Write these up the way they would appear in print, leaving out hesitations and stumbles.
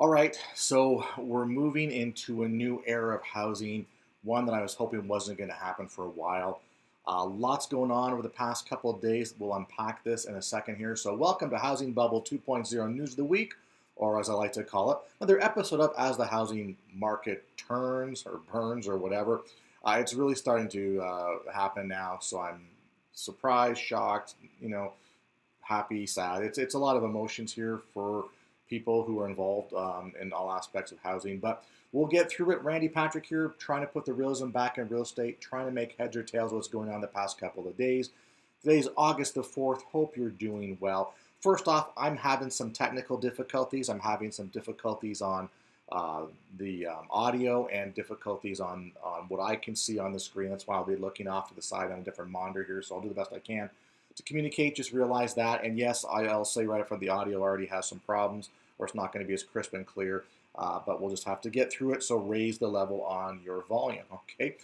All right, so we're moving into a new era of housing, one that I was hoping wasn't going to happen for a while. Lots going on over the past couple of days. We'll unpack this in a second here. So, welcome to Housing Bubble 2.0 News of the Week, or as I like to call it, another episode of As the Housing Market Turns or Burns or whatever. It's really starting to happen now, so I'm surprised, shocked, happy, sad. It's a lot of emotions here for people who are involved in all aspects of housing. But we'll get through it. Randy Patrick here, trying to put the realism back in real estate, trying to make heads or tails of what's going on the past couple of days. Today's August the 4th. Hope you're doing well. First off, I'm having some technical difficulties. I'm having some difficulties on the audio and difficulties on what I can see on the screen. That's why I'll be looking off to the side on a different monitor here. So I'll do the best I can to communicate. Just realize that. And yes, I'll say right up front, the audio already has some problems, or it's not going to be as crisp and clear, but we'll just have to get through it. So raise the level on your volume, okay?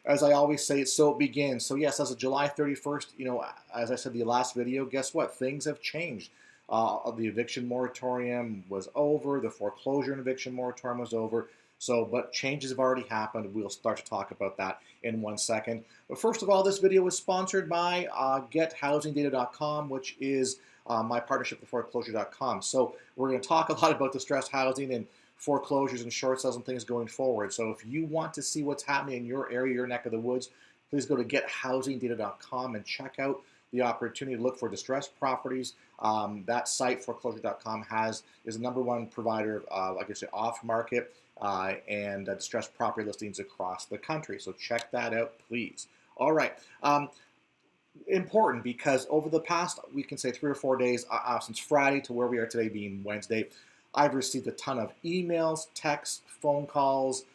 As I always say, so it begins. So yes, as of July 31st, as I said in the last video, guess what? Things have changed. The eviction moratorium was over. The foreclosure and eviction moratorium was over. So, but changes have already happened. We'll start to talk about that in 1 second. But first of all, this video is sponsored by GetHousingData.com, which is my partnership with Foreclosure.com. So we're going to talk a lot about distressed housing and foreclosures and short sales and things going forward. So if you want to see what's happening in your area, your neck of the woods, please go to GetHousingData.com and check out the opportunity to look for distressed properties. That site, Foreclosure.com, is the #1 provider of, like I said, off-market and distressed property listings across the country. So check that out, please. All right. Important because over the past, we can say 3 or 4 days, since Friday to where we are today being Wednesday, I've received a ton of emails, texts, phone calls,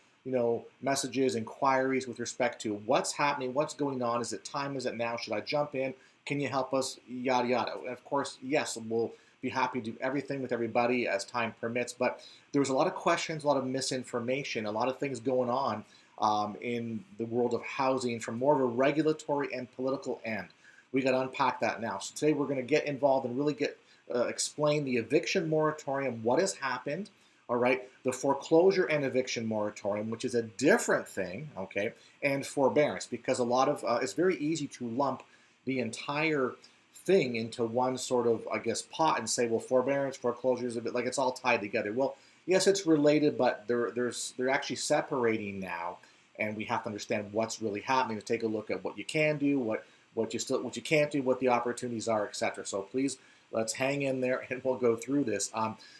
messages, inquiries with respect to what's happening, what's going on, is it time, is it now, should I jump in, can you help us, yada yada. And of course, yes, we'll be happy to do everything with everybody as time permits, but there was a lot of questions, a lot of misinformation, a lot of things going on in the world of housing from more of a regulatory and political end. We got to unpack that now. So today we're going to get involved and really explain the eviction moratorium, what has happened, all right, the foreclosure and eviction moratorium, which is a different thing, okay, and forbearance, because a lot of, it's very easy to lump the entire thing into one sort of, I guess, pot and say, well, forbearance, foreclosure is a bit like it's all tied together. Well, yes, it's related, but they're actually separating now, and we have to understand what's really happening to take a look at what you can do, what you can't do, what the opportunities are, etc. So please, let's hang in there and we'll go through this.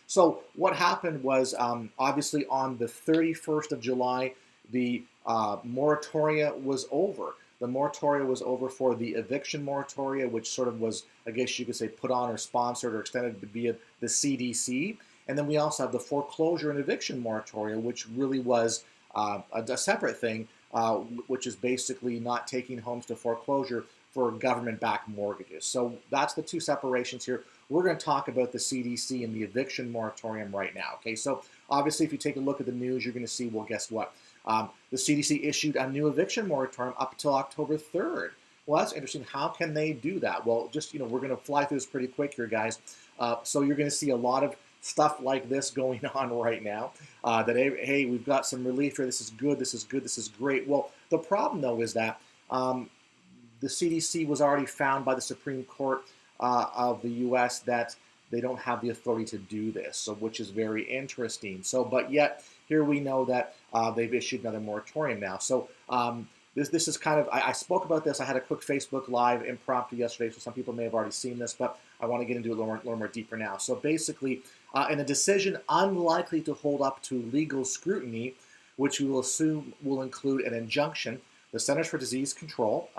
So what happened was, obviously on the 31st of July, the moratoria was over. The moratoria was over for the eviction moratoria, which sort of was, I guess you could say, put on or sponsored or extended via the CDC. And then we also have the foreclosure and eviction moratoria, which really was a separate thing, which is basically not taking homes to foreclosure for government-backed mortgages. So that's the two separations here. We're going to talk about the CDC and the eviction moratorium right now. Okay, so obviously if you take a look at the news, you're going to see, well, guess what? The CDC issued a new eviction moratorium up until October 3rd. Well, that's interesting. How can they do that? Well, just, we're going to fly through this pretty quick here, guys. So you're going to see a lot of stuff like this going on right now, that, hey, we've got some relief here. This is good. This is good. This is great. Well, the problem, though, is that the CDC was already found by the Supreme Court of the U.S. that they don't have the authority to do this, so which is very interesting. So, but yet here we know that they've issued another moratorium now. So this is kind of, I spoke about this. I had a quick Facebook Live impromptu yesterday, so some people may have already seen this, but I want to get into it a little more deeper now. So basically, in a decision unlikely to hold up to legal scrutiny, which we will assume will include an injunction, the Centers for Disease Control,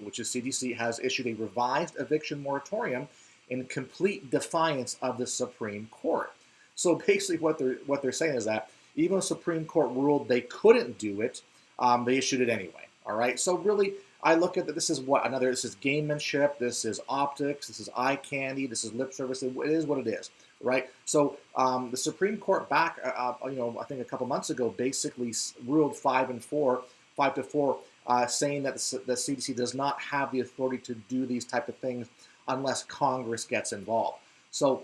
which is CDC, has issued a revised eviction moratorium in complete defiance of the Supreme Court. So basically what they're saying is that even though the Supreme Court ruled they couldn't do it, they issued it anyway. All right. So really, I look at that. This is this is gamemanship. This is optics. This is eye candy. This is lip service. It is what it is. Right. So the Supreme Court back, I think a couple months ago, basically ruled 5-4, saying that the CDC does not have the authority to do these type of things unless Congress gets involved. So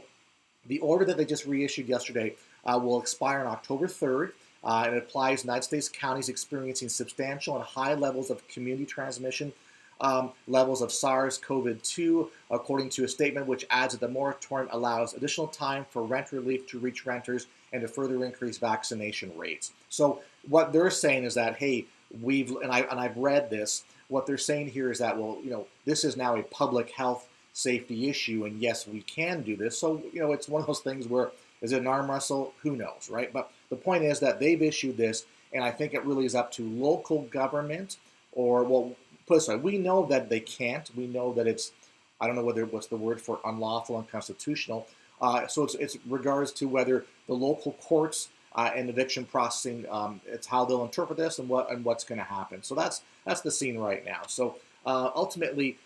The order that they just reissued yesterday will expire on October 3rd. And it applies to United States counties experiencing substantial and high levels of community transmission, levels of SARS-CoV-2, according to a statement which adds that the moratorium allows additional time for rent relief to reach renters and to further increase vaccination rates. So what they're saying is that, hey, I've read this. What they're saying here is that, well, this is now a public health safety issue, and yes, we can do this. So, it's one of those things where, is it an arm wrestle? Who knows, right? But the point is that they've issued this, and I think it really is up to local government, or, well, put it this way, we know that they can't. We know that it's, I don't know what's the word for unlawful, unconstitutional. So it's regards to whether the local courts and eviction processing, it's how they'll interpret this and what's going to happen. So that's the scene right now. So ultimately,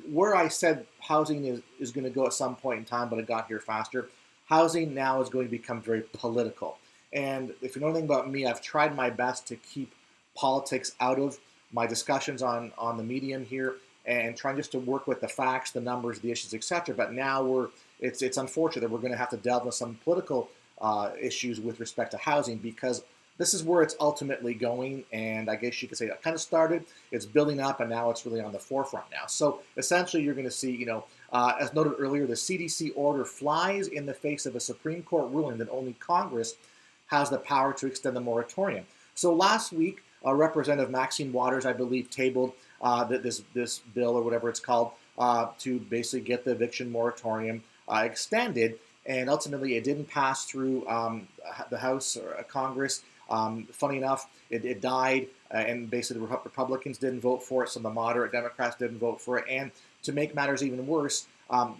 where I said housing is going to go at some point in time, but it got here faster, housing now is going to become very political. And if you know anything about me, I've tried my best to keep politics out of my discussions on the medium here, and trying just to work with the facts, the numbers, the issues, etc. But now it's unfortunate that we're going to have to delve into some political issues with respect to housing, because this is where it's ultimately going. And I guess you could say it kind of started, it's building up, and now it's really on the forefront now. So essentially, you're going to see, as noted earlier, the CDC order flies in the face of a Supreme Court ruling that only Congress has the power to extend the moratorium. So last week, Representative Maxine Waters, I believe, tabled this bill, or whatever it's called, to basically get the eviction moratorium extended. And ultimately, it didn't pass through the House or Congress. Funny enough, it died, and basically the Republicans didn't vote for it, so the moderate Democrats didn't vote for it. And to make matters even worse,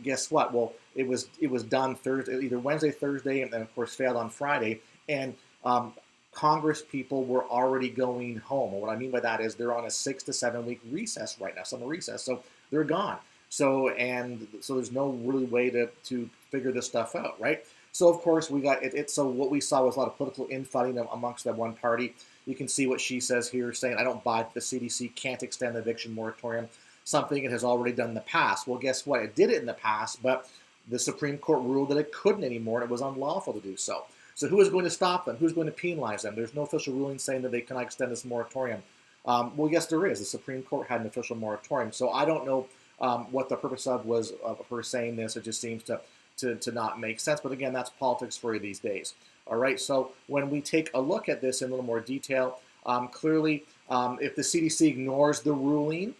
guess what? Well, it was done Thursday, either Wednesday, Thursday, and then of course failed on Friday. And Congress people were already going home. And what I mean by that is they're on a 6 to 7 week recess right now, summer recess. So they're gone. So there's no really way to figure this stuff out, right? So of course we got it. So what we saw was a lot of political infighting amongst that one party. You can see what she says here, saying, I don't buy that the CDC can't extend the eviction moratorium, something it has already done in the past. Well, guess what? It did it in the past, but the Supreme Court ruled that it couldn't anymore, and it was unlawful to do so. So who is going to stop them? Who's going to penalize them? There's no official ruling saying that they cannot extend this moratorium. Well, yes, there is. The Supreme Court had an official moratorium. So I don't know what the purpose was of her saying this. It just seems to not make sense. But again, that's politics for you these days. All right. So when we take a look at this in a little more detail, clearly, if the CDC ignores the ruling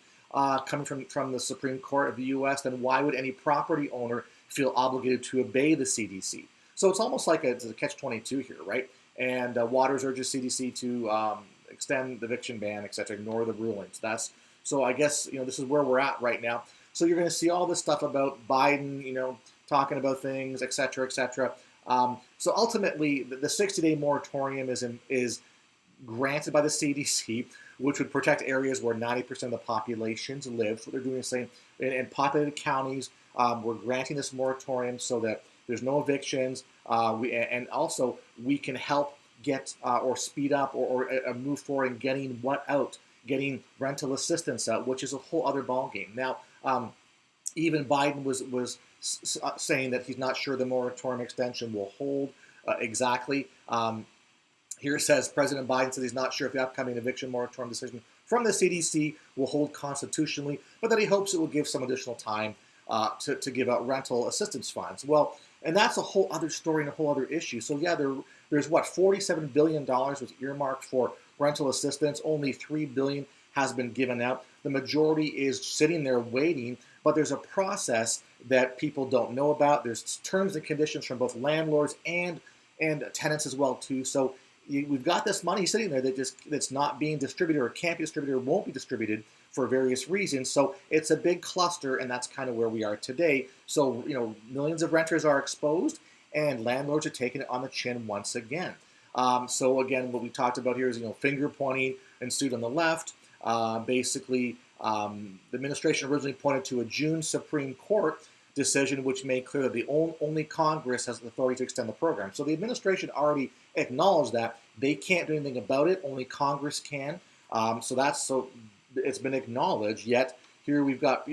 coming from the Supreme Court of the U.S., then why would any property owner feel obligated to obey the CDC? So it's almost like it's a catch-22 here, right? And Waters urges CDC to extend the eviction ban, etc., ignore the rulings. So I guess this is where we're at right now. So you're going to see all this stuff about Biden, talking about things, etc., etc. So ultimately, the 60-day moratorium is granted by the CDC, which would protect areas where 90% of the populations live. So they're doing the same in populated counties. We're granting this moratorium so that there's no evictions, and also we can help get or speed up or move forward in getting getting rental assistance out, which is a whole other ballgame. Now, even Biden was saying that he's not sure the moratorium extension will hold exactly. Here it says President Biden said he's not sure if the upcoming eviction moratorium decision from the CDC will hold constitutionally, but that he hopes it will give some additional time to give out rental assistance funds. Well, and that's a whole other story and a whole other issue. So yeah, there's what, $47 billion was earmarked for rental assistance. Only $3 billion has been given out. The majority is sitting there waiting, but there's a process that people don't know about. There's terms and conditions from both landlords and tenants as well too. So we've got this money sitting there that's not being distributed, or can't be distributed, or won't be distributed for various reasons. So it's a big cluster, and that's kind of where we are today. So millions of renters are exposed, and landlords are taking it on the chin once again. So again, what we talked about here is finger pointing ensued on the left. Basically, the administration originally pointed to a June Supreme Court decision which made clear that the only Congress has the authority to extend the program. So the administration already acknowledged that they can't do anything about it. Only Congress can. So it's been acknowledged. Yet here we've got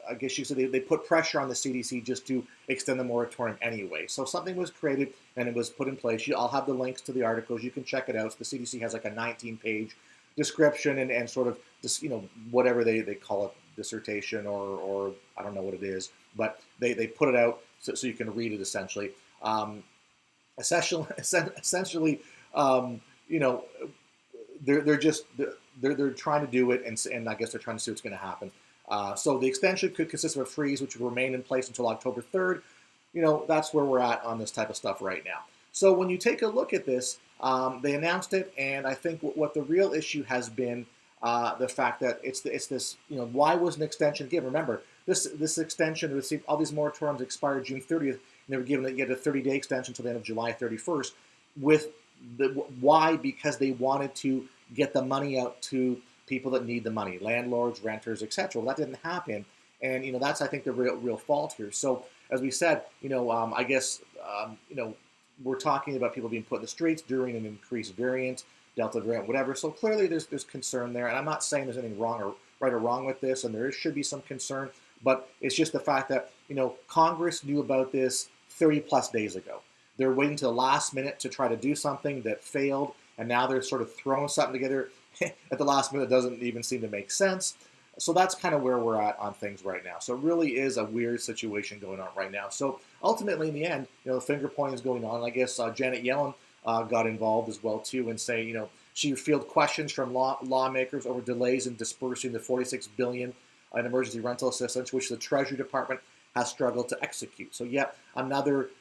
I guess you could say they put pressure on the CDC just to extend the moratorium anyway. So something was created and it was put in place. I'll have the links to the articles. You can check it out. So the CDC has like a 19-page description and sort of this, whatever they call it, dissertation or I don't know what it is, but they put it out so you can read it essentially. Essentially, they're trying to do it, and I guess they're trying to see what's going to happen. So the extension could consist of a freeze, which will remain in place until October 3rd. That's where we're at on this type of stuff right now. So when you take a look at this, they announced it, and I think what the real issue has been the fact that it's this, why was an extension given? Remember, this extension received all these moratoriums expired June 30th, and they were given yet a 30-day extension until the end of July 31st. Why? Because they wanted to get the money out to people that need the money, landlords, renters, etc. Well, that didn't happen, and that's I think the real fault here. So as we said, I guess we're talking about people being put in the streets during an increased variant, Delta variant, whatever. So clearly there's concern there, and I'm not saying there's anything right or wrong with this, and there should be some concern, but it's just the fact that Congress knew about this 30 plus days ago. They're waiting to the last minute to try to do something that failed, and now they're sort of throwing something together at the last minute that doesn't even seem to make sense. So that's kind of where we're at on things right now. So it really is a weird situation going on right now. So ultimately, in the end, the finger pointing is going on. I guess Janet Yellen got involved as well too, and say she fielded questions from lawmakers over delays in dispersing the $46 billion in emergency rental assistance, which the Treasury Department has struggled to execute. So yet another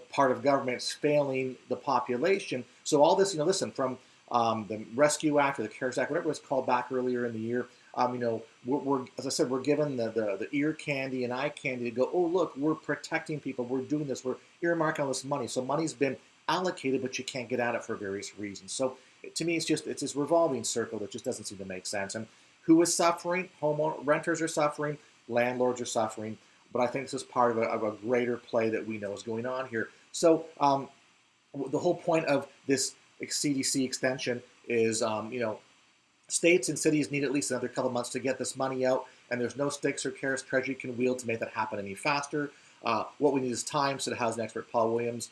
part of government is failing the population. So all this, listen, from the Rescue Act or the CARES Act, whatever it was called back earlier in the year, we're as I said, we're given the ear candy and eye candy to go, oh look, we're protecting people, we're doing this, we're earmarking all this money. So money's been allocated, but you can't get at it for various reasons. So to me, it's this revolving circle that just doesn't seem to make sense. And who is suffering? Renters are suffering, landlords are suffering. But I think this is part of a greater play that we know is going on here. So the whole point of this CDC extension is, states and cities need at least another couple months to get this money out, and there's no sticks or carrots Treasury can wield to make that happen any faster. What we need is time, said housing expert Paul Williams.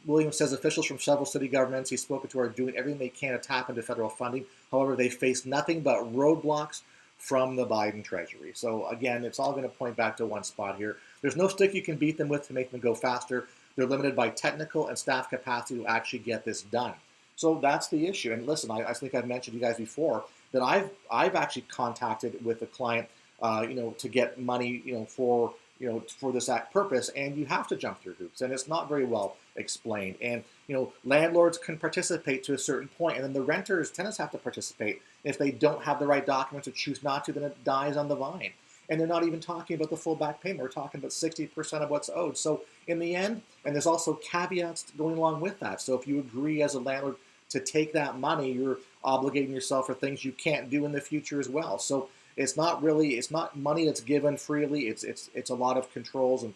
Williams says officials from several city governments he's spoken to are doing everything they can to tap into federal funding. However, they face nothing but roadblocks from the Biden Treasury. So again, it's all going to point back to one spot here. There's no stick you can beat them with to make them go faster. They're limited by technical and staff capacity to actually get this done. So that's the issue. And listen, I think I've mentioned to you guys before that I've actually contacted with a client, to get money, for this purpose, and you have to jump through hoops, and it's not very well explained. And landlords can participate to a certain point, and then the tenants have to participate. If they don't have the right documents or choose not to, then it dies on the vine. And they're not even talking about the full back payment. We're talking about 60% of what's owed. So in the end, and there's also caveats going along with that. So if you agree as a landlord to take that money, you're obligating yourself for things you can't do in the future as well. So it's not money that's given freely. It's a lot of controls and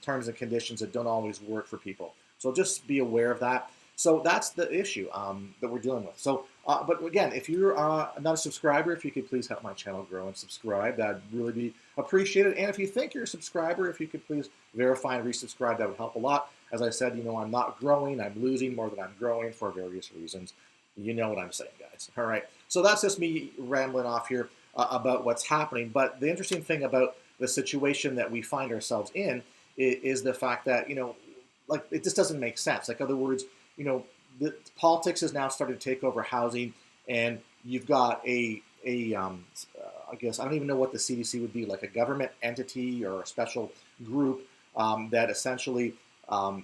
terms and conditions that don't always work for people. So just be aware of that. So that's the issue that we're dealing with. So, but again, if you're not a subscriber, if you could please help my channel grow and subscribe, that'd really be appreciated. And if you think you're a subscriber, if you could please verify and resubscribe, that would help a lot. As I said, I'm not growing, I'm losing more than I'm growing for various reasons. You know what I'm saying, guys. All right. So that's just me rambling off here about what's happening. But the interesting thing about the situation that we find ourselves in is the fact that, it just doesn't make sense. Like, in other words, the politics is now starting to take over housing, and you've got I guess, I don't even know what the CDC would be, like a government entity or a special group that essentially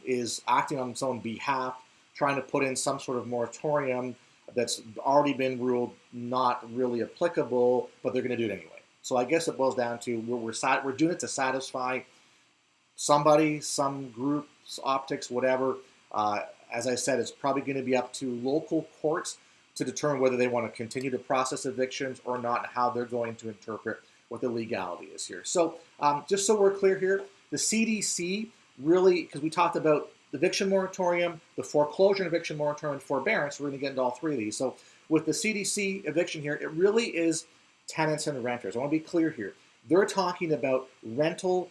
is acting on its own behalf, trying to put in some sort of moratorium that's already been ruled not really applicable, but they're going to do it anyway. So I guess it boils down to we're doing it to satisfy somebody, some group, optics, whatever. As I said, it's probably going to be up to local courts to determine whether they want to continue to process evictions or not, and how they're going to interpret what the legality is here. So just so we're clear here, the CDC really, because we talked about the eviction moratorium, the foreclosure and eviction moratorium, and forbearance, we're going to get into all three of these. So with the CDC eviction here, it really is tenants and renters. I want to be clear here. They're talking about rental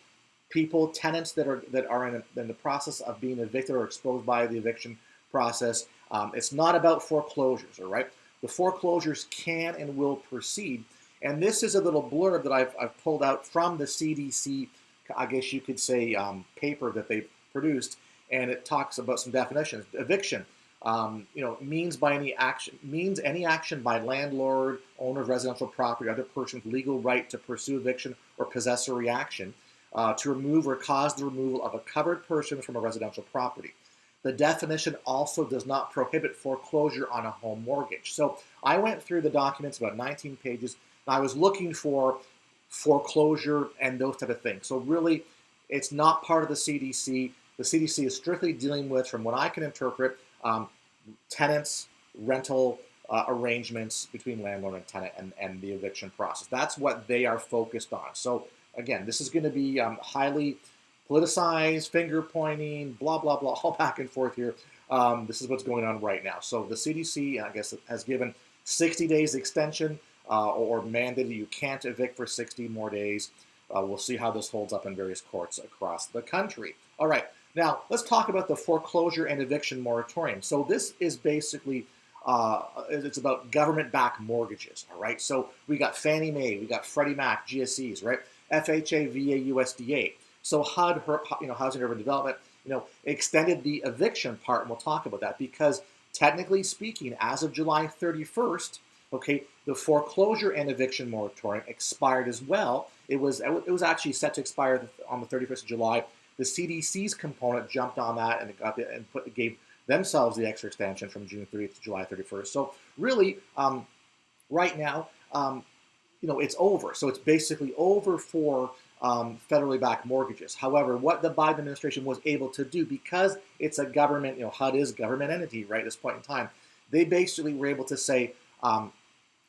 people, tenants that are in the process of being evicted or exposed by the eviction process. It's not about foreclosures, all right? The foreclosures can and will proceed. And this is a little blurb that I've pulled out from the CDC, I guess you could say, paper that they produced, and it talks about some definitions. Eviction, means any action by landlord, owner of residential property, or other person's legal right to pursue eviction or possessory action to remove or cause the removal of a covered person from a residential property. The definition also does not prohibit foreclosure on a home mortgage. So I went through the documents, about 19 pages, and I was looking for foreclosure and those type of things. So really, it's not part of the CDC. The CDC is strictly dealing with, from what I can interpret, tenants, rental arrangements between landlord and tenant, and the eviction process. That's what they are focused on. So again, this is going to be highly politicized, finger pointing, blah, blah, blah, all back and forth here. This is what's going on right now. So the CDC, I guess, has given 60 days extension or mandated you can't evict for 60 more days. We'll see how this holds up in various courts across the country. All right, now let's talk about the foreclosure and eviction moratorium. So this is basically, it's about government-backed mortgages, all right? So we got Fannie Mae, we got Freddie Mac, GSEs, right? FHA, VA, USDA. So HUD, Housing and Urban Development, extended the eviction part, and we'll talk about that, because technically speaking, as of July 31st, okay, the foreclosure and eviction moratorium expired as well. It was actually set to expire on the 31st of July. The CDC's component jumped on that and gave themselves the extra extension from June 30th to July 31st. So really, right now, it's over. So it's basically over for federally backed mortgages. However, what the Biden administration was able to do, because it's a government, HUD is a government entity right at this point in time, they basically were able to say,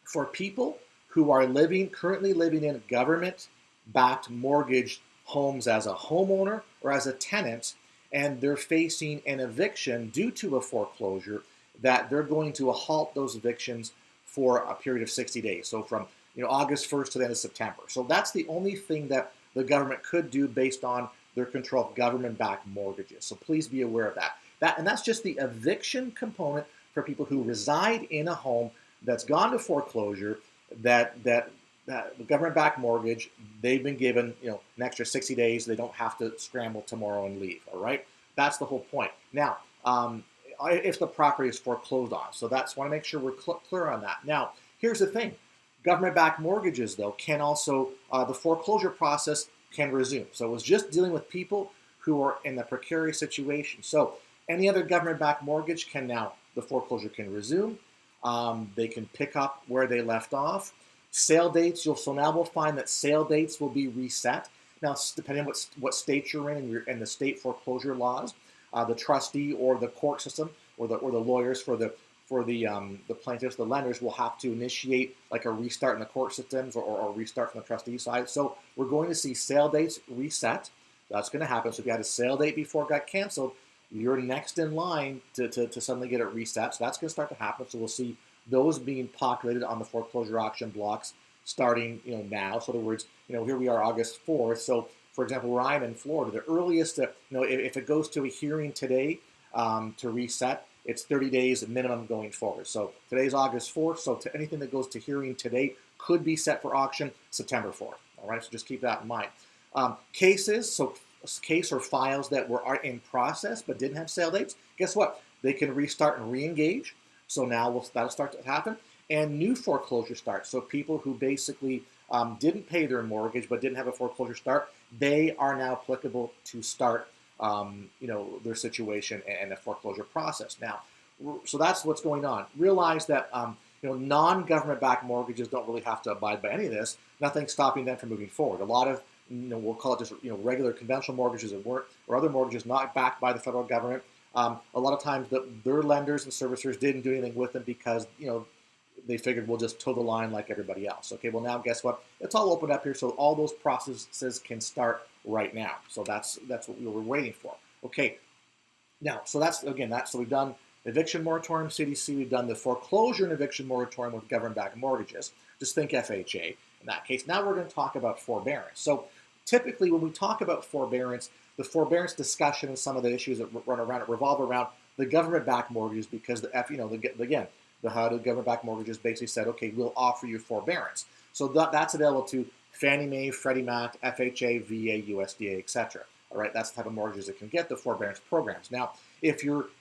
for people who are currently living in government-backed mortgage homes as a homeowner or as a tenant, and they're facing an eviction due to a foreclosure, that they're going to halt those evictions for a period of 60 days. So from August 1st to the end of September. So that's the only thing that the government could do based on their control of government-backed mortgages. So please be aware of that. And that's just the eviction component for people who reside in a home that's gone to foreclosure, that the government-backed mortgage, they've been given an extra 60 days. They don't have to scramble tomorrow and leave. All right, that's the whole point. Now, if the property is foreclosed on, so want to make sure we're clear on that. Now, here's the thing: government-backed mortgages, though, can also the foreclosure process can resume. So it was just dealing with people who are in a precarious situation. So any other government-backed mortgage the foreclosure can resume. They can pick up where they left off. Sale dates, now we'll find that sale dates will be reset. Now, depending on what state you're in and the state foreclosure laws, the trustee or the court system or the lawyers for the plaintiffs, the lenders, will have to initiate like a restart in the court systems or restart from the trustee side. So we're going to see sale dates reset. That's going to happen. So if you had a sale date before it got canceled, you're next in line to suddenly get it reset. So that's going to start to happen. So we'll see those being populated on the foreclosure auction blocks starting now. So in other words, here we are August 4th. So for example, where I'm in Florida, the earliest that, if it goes to a hearing today to reset, it's 30 days minimum going forward. So today's August 4th. So anything that goes to hearing today could be set for auction September 4th. All right, so just keep that in mind. Case or files that are in process but didn't have sale dates, guess what? They can restart and re-engage. So now that'll start to happen. And new foreclosure starts. So people who basically didn't pay their mortgage but didn't have a foreclosure start, they are now applicable to start their situation and the foreclosure process. Now, so that's what's going on. Realize that non-government backed mortgages don't really have to abide by any of this. Nothing's stopping them from moving forward. A lot of we'll call it just regular conventional mortgages or other mortgages not backed by the federal government. A lot of times their lenders and servicers didn't do anything with them because they figured we'll just toe the line like everybody else. Okay, well now guess what? It's all opened up here, so all those processes can start right now. So that's what we were waiting for. Okay, now so we've done Eviction Moratorium, CDC, we've done the Foreclosure and Eviction Moratorium with government-backed mortgages. Just think FHA in that case. Now we're going to talk about forbearance. So typically when we talk about forbearance, the forbearance discussion and some of the issues that run around it revolve around the government-backed mortgages because the HUD of government-backed mortgages basically said, okay, we'll offer you forbearance. So that's available to Fannie Mae, Freddie Mac, FHA, VA, USDA, etc. All right, that's the type of mortgages that can get the forbearance programs. Now, if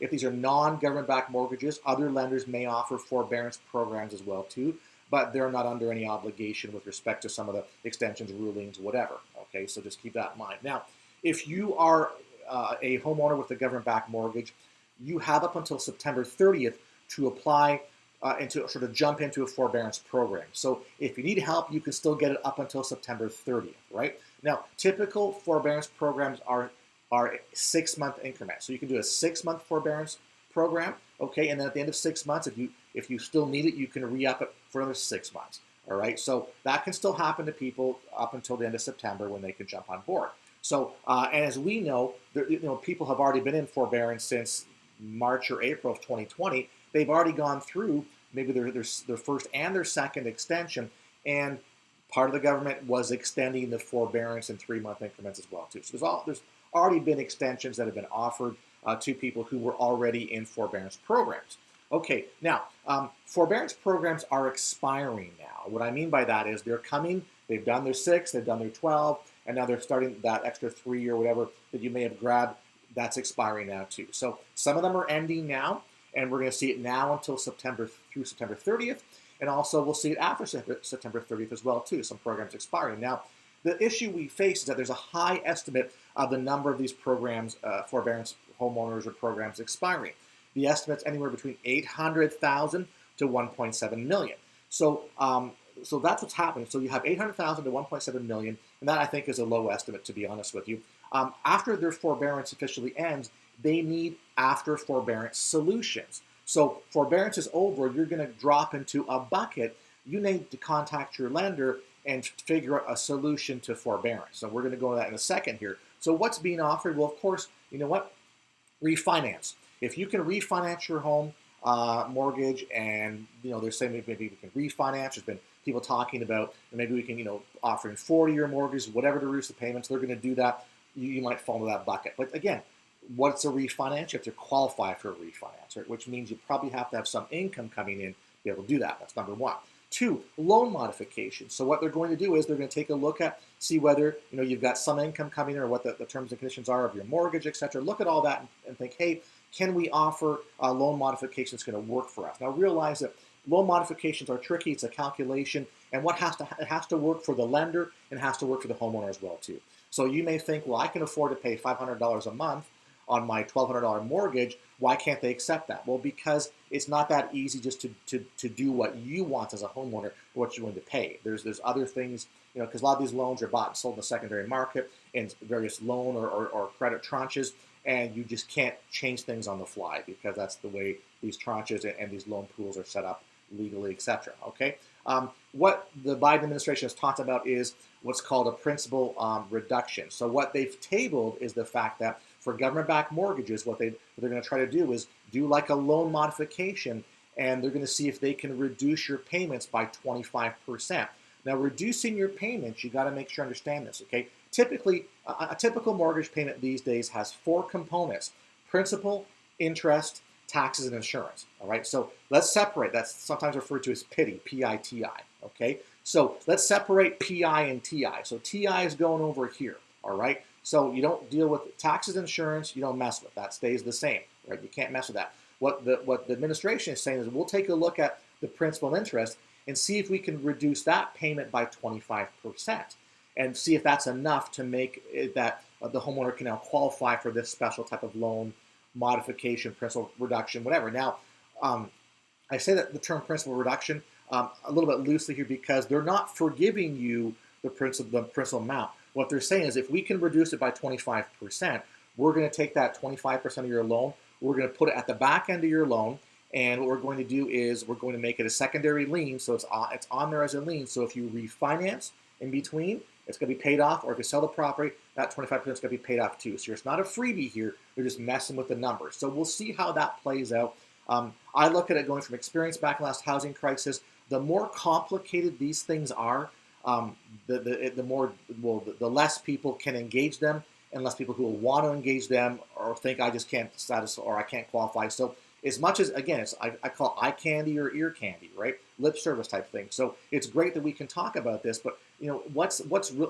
these are non-government-backed mortgages, other lenders may offer forbearance programs as well too, but they're not under any obligation with respect to some of the extensions, rulings, whatever. Okay, so just keep that in mind. Now, if you are a homeowner with a government-backed mortgage, you have up until September 30th to apply and to sort of jump into a forbearance program. So if you need help, you can still get it up until September 30th, right? Now, typical forbearance programs are 6-month increments. So you can do a 6-month forbearance program, okay, and then at the end of 6 months, if you still need it, you can re-up it for another 6 months, all right? So that can still happen to people up until the end of September when they can jump on board. So, and as we know, people have already been in forbearance since March or April of 2020. They've already gone through maybe their first and their second extension, and part of the government was extending the forbearance in 3-month increments as well too. So there's already been extensions that have been offered to people who were already in forbearance programs. Okay, now forbearance programs are expiring now. What I mean by that is they're coming. They've done their 6, they've done their 12, and now they're starting that extra 3 or whatever that you may have grabbed. That's expiring now too. So some of them are ending now, and we're going to see it now until September 30th, and also we'll see it after September 30th as well too. Some programs expiring. Now, the issue we face is that there's a high estimate of the number of these programs, forbearance homeowners or programs expiring. The estimate's anywhere between 800,000 to 1.7 million. So that's what's happening. So you have 800,000 to 1.7 million, and that I think is a low estimate, to be honest with you. After their forbearance officially ends, they need after forbearance solutions. So forbearance is over, you're going to drop into a bucket. You need to contact your lender and figure out a solution to forbearance. So we're going to go into that in a second here. So what's being offered? Well, of course, you know what? Refinance. If you can refinance your home mortgage, and they're saying maybe we can refinance. There's been people talking about maybe we can offering 40-year mortgages, whatever to reduce the payments. They're going to do that. You might fall into that bucket. But again, what's a refinance? You have to qualify for a refinance, right? Which means you probably have to have some income coming in to be able to do that. That's number one. 2, loan modification. So what they're going to do is they're going to take a look at, see whether you've got some income coming in or what the terms and conditions are of your mortgage, etc. Look at all that and think, hey, can we offer loan modifications going to work for us? Now realize that loan modifications are tricky. It's a calculation, and it has to work for the lender and it has to work for the homeowner as well too. So you may think, well, I can afford to pay $500 a month on my $1,200 mortgage. Why can't they accept that? Well, because it's not that easy just to do what you want as a homeowner, what you're going to pay. There's other things, because a lot of these loans are bought and sold in the secondary market in various loan or credit tranches, and you just can't change things on the fly because that's the way these tranches and these loan pools are set up legally, etc. Okay, what the Biden administration has talked about is what's called a principal reduction. So what they've tabled is the fact that for government-backed mortgages, what they're going to try to do is do like a loan modification, and they're going to see if they can reduce your payments by 25%. Now, reducing your payments, you got to make sure you understand this, okay? Typically, a typical mortgage payment these days has 4 components: principal, interest, taxes, and insurance, all right? So let's separate. That's sometimes referred to as PITI, P-I-T-I, okay? So let's separate P-I and T-I. So T-I is going over here, all right? So you don't deal with taxes, insurance, you don't mess with that. Stays the same, right? You can't mess with that. What the administration is saying is we'll take a look at the principal and interest and see if we can reduce that payment by 25% and see if that's enough to make it that the homeowner can now qualify for this special type of loan modification, principal reduction, whatever. Now, I say that the term principal reduction a little bit loosely here because they're not forgiving you the principal amount. What they're saying is if we can reduce it by 25%, we're going to take that 25% of your loan, we're going to put it at the back end of your loan, and what we're going to do is we're going to make it a secondary lien, so it's on there as a lien. So if you refinance in between, it's going to be paid off, or if you sell the property, that 25% is going to be paid off too. So it's not a freebie here, they're just messing with the numbers. So we'll see how that plays out. I look at it going from experience back in the last housing crisis. The more complicated these things are, the less people can engage them, and less people who will want to engage them or think I just can't satisfy or I can't qualify. So as much as, again, I call it eye candy or ear candy, right? Lip service type thing. So it's great that we can talk about this, but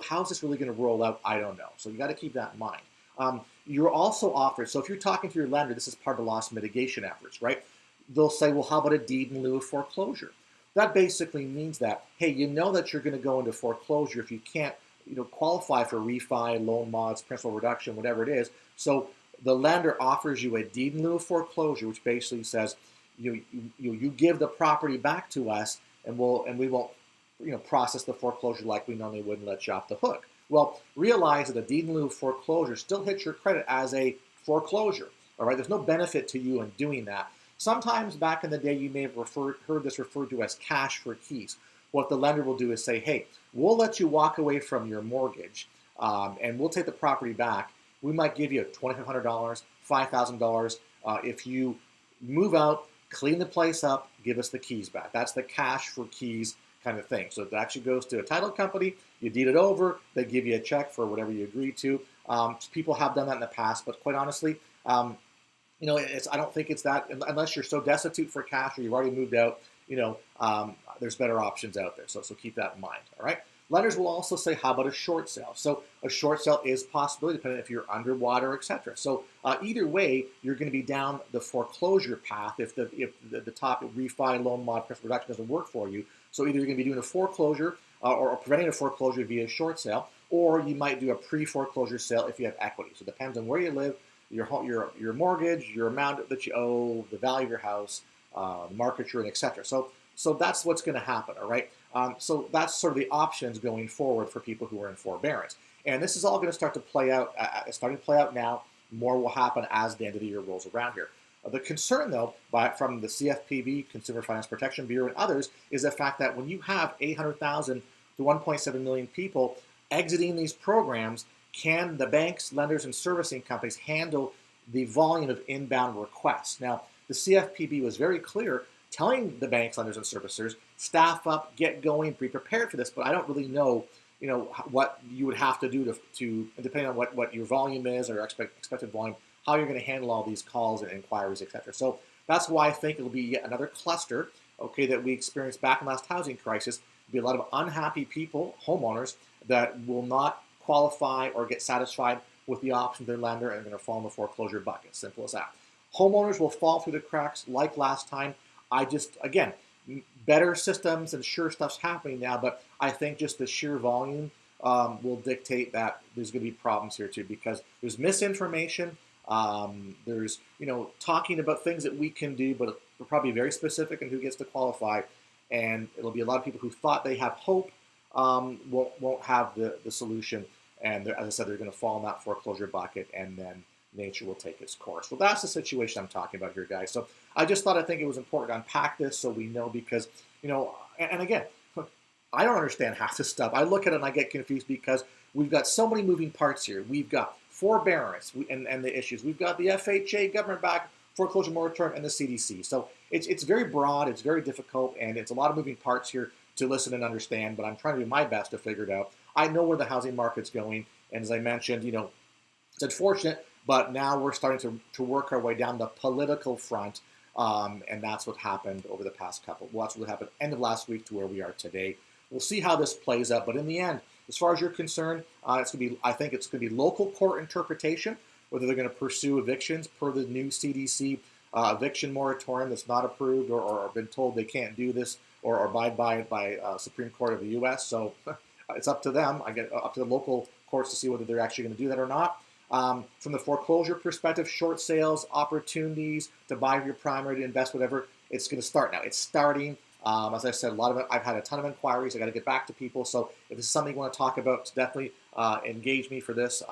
how's this really going to roll out? I don't know. So you got to keep that in mind. You're also offered, so if you're talking to your lender, this is part of the loss mitigation efforts, right? They'll say, well, how about a deed in lieu of foreclosure? That basically means that, hey, you know that you're going to go into foreclosure if you can't, qualify for refi, loan mods, principal reduction, whatever it is. So the lender offers you a deed in lieu of foreclosure, which basically says you give the property back to us, and we won't process the foreclosure like we normally would and let you off the hook. Well, realize that a deed in lieu of foreclosure still hits your credit as a foreclosure. All right, there's no benefit to you in doing that. Sometimes back in the day, you may have heard this referred to as cash for keys. What the lender will do is say, hey, we'll let you walk away from your mortgage, and we'll take the property back. We might give you $2,500, $5,000 if you move out, clean the place up, give us the keys back. That's the cash for keys kind of thing. So it actually goes to a title company, you deed it over, they give you a check for whatever you agree to. People have done that in the past, but quite honestly, I don't think it's that, unless you're so destitute for cash or you've already moved out, there's better options out there. So keep that in mind, all right? Lenders will also say, how about a short sale? So a short sale is a possibility depending if you're underwater, etc. So either way, you're going to be down the foreclosure path if the top refi, loan mod, principal reduction doesn't work for you. So either you're going to be doing a foreclosure or preventing a foreclosure via short sale, or you might do a pre-foreclosure sale if you have equity. So it depends on where you live, your mortgage, your amount that you owe, the value of your house, the market you're in, etc. So that's what's going to happen, all right? So that's sort of the options going forward for people who are in forbearance. And this is all going to start to play out, it's starting to play out now. More will happen as the end of the year rolls around here. The concern, though, from the CFPB, Consumer Finance Protection Bureau, and others, is the fact that when you have 800,000 to 1.7 million people exiting these programs, can the banks, lenders, and servicing companies handle the volume of inbound requests? Now, the CFPB was very clear, telling the banks, lenders, and servicers, staff up, get going, be prepared for this. But I don't really know, what you would have to do to depending on what your volume is or expected volume, how you're going to handle all these calls and inquiries, etc. So that's why I think it'll be yet another cluster, okay, that we experienced back in the last housing crisis. There'll be a lot of unhappy people, homeowners, that will not qualify or get satisfied with the option of their lender and are going to fall in the foreclosure bucket. Simple as that. Homeowners will fall through the cracks like last time. Again, better systems and sure stuff's happening now, but I think just the sheer volume will dictate that there's going to be problems here too, because there's misinformation. There's, talking about things that we can do, but we're probably very specific in who gets to qualify. And it'll be a lot of people who thought they have hope won't have the solution. And as I said, they're going to fall in that foreclosure bucket, and then nature will take its course. Well, that's the situation I'm talking about here, guys. So I think it was important to unpack this so we know, because, and again, I don't understand half this stuff. I look at it and I get confused because we've got so many moving parts here. We've got forbearance and the issues. We've got the FHA, government-backed foreclosure moratorium, and the CDC. So it's very broad, it's very difficult, and it's a lot of moving parts here to listen and understand, but I'm trying to do my best to figure it out. I know where the housing market's going, and as I mentioned, it's unfortunate, but now we're starting to work our way down the political front, and that's what happened over the past that's what happened end of last week to where we are today. We'll see how this plays out, but in the end, as far as you're concerned, I think it's going to be local court interpretation, whether they're going to pursue evictions per the new CDC eviction moratorium that's not approved or been told they can't do this or abide by Supreme Court of the U.S. So it's up to them. Up to the local courts to see whether they're actually going to do that or not. From the foreclosure perspective, short sales, opportunities to buy your primary, to invest, whatever, it's going to start now. It's starting. As I said, I've had a ton of inquiries. I got to get back to people. So if this is something you want to talk about, definitely engage me for this.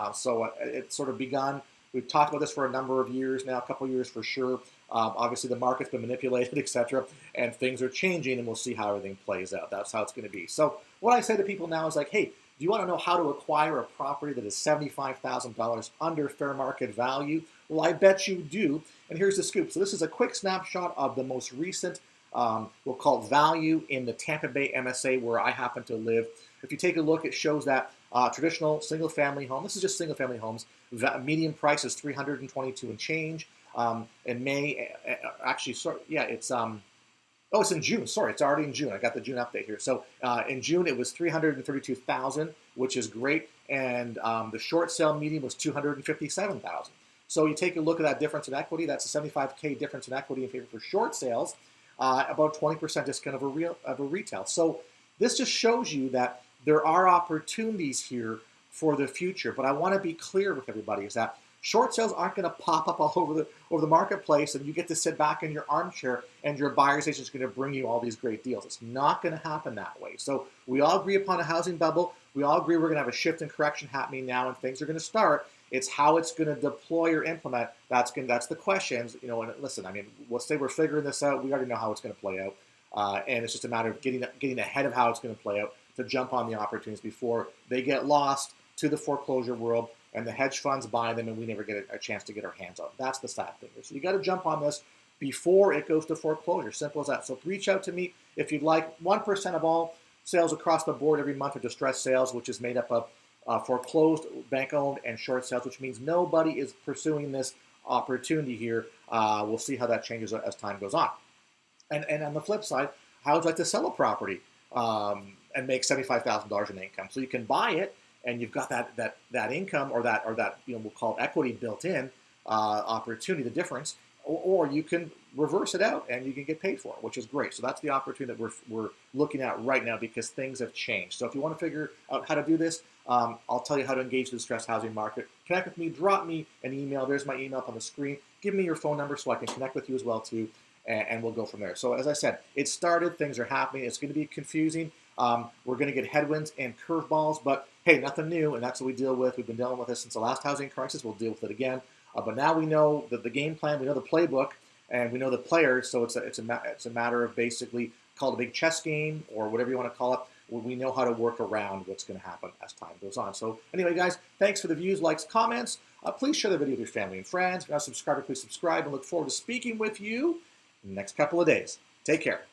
It's sort of begun. We've talked about this for a number of years now, a couple of years for sure. Obviously, the market's been manipulated, etc., and things are changing, and we'll see how everything plays out. That's how it's going to be. So what I say to people now is like, hey, Do you want to know how to acquire a property that is $75,000 under fair market value? Well, I bet you do. And here's the scoop. So this is a quick snapshot of the most recent, we'll call it value in the Tampa Bay MSA where I happen to live. If you take a look, it shows that traditional single-family home, this is just single-family homes, median price is $322 and change. In May, actually, sorry, yeah, it's it's in June. Sorry, it's already in June. I got the June update here. So in June, it was $332,000, which is great, and the short sale median was $257,000. So you take a look at that difference in equity. That's a $75K difference in equity in favor for short sales, about 20% discount of a retail. So this just shows you that there are opportunities here for the future. But I want to be clear with everybody is that short sales aren't going to pop up all over the marketplace and you get to sit back in your armchair and your buyer's agent is going to bring you all these great deals. It's not going to happen that way. So we all agree upon a housing bubble. We all agree we're going to have a shift and correction happening now and things are going to start. It's how it's going to deploy or implement. That's the questions. You know, and listen, I mean, let's say we're figuring this out. We already know how it's going to play out. And it's just a matter of getting ahead of how it's going to play out to jump on the opportunities before they get lost to the foreclosure world and the hedge funds buy them and we never get a chance to get our hands on. That's the sad thing. So you got to jump on this before it goes to foreclosure. Simple as that. So reach out to me if you'd like. 1% of all sales across the board every month are distressed sales, which is made up of foreclosed, bank-owned, and short sales, which means nobody is pursuing this opportunity here. We'll see how that changes as time goes on. And on the flip side, how would you like to sell a property and make $75,000 in income? So you can buy it, and you've got that income or that we'll call equity built in opportunity, the difference, or you can reverse it out and you can get paid for it, which is great. So that's the opportunity that we're looking at right now because things have changed. So if you want to figure out how to do this, I'll tell you how to engage the distressed housing market. Connect with me, drop me an email. There's my email up on the screen. Give me your phone number so I can connect with you as well too, and we'll go from there. So as I said, it started, things are happening. It's going to be confusing. We're going to get headwinds and curveballs, but hey, nothing new, and that's what we deal with. We've been dealing with this since the last housing crisis. We'll deal with it again. But now we know the game plan, we know the playbook, and we know the players. So it's a matter of basically call it a big chess game or whatever you want to call it. We know how to work around what's going to happen as time goes on. So anyway, guys, thanks for the views, likes, comments. Please share the video with your family and friends. If you're not a subscriber, please subscribe, and look forward to speaking with you in the next couple of days. Take care.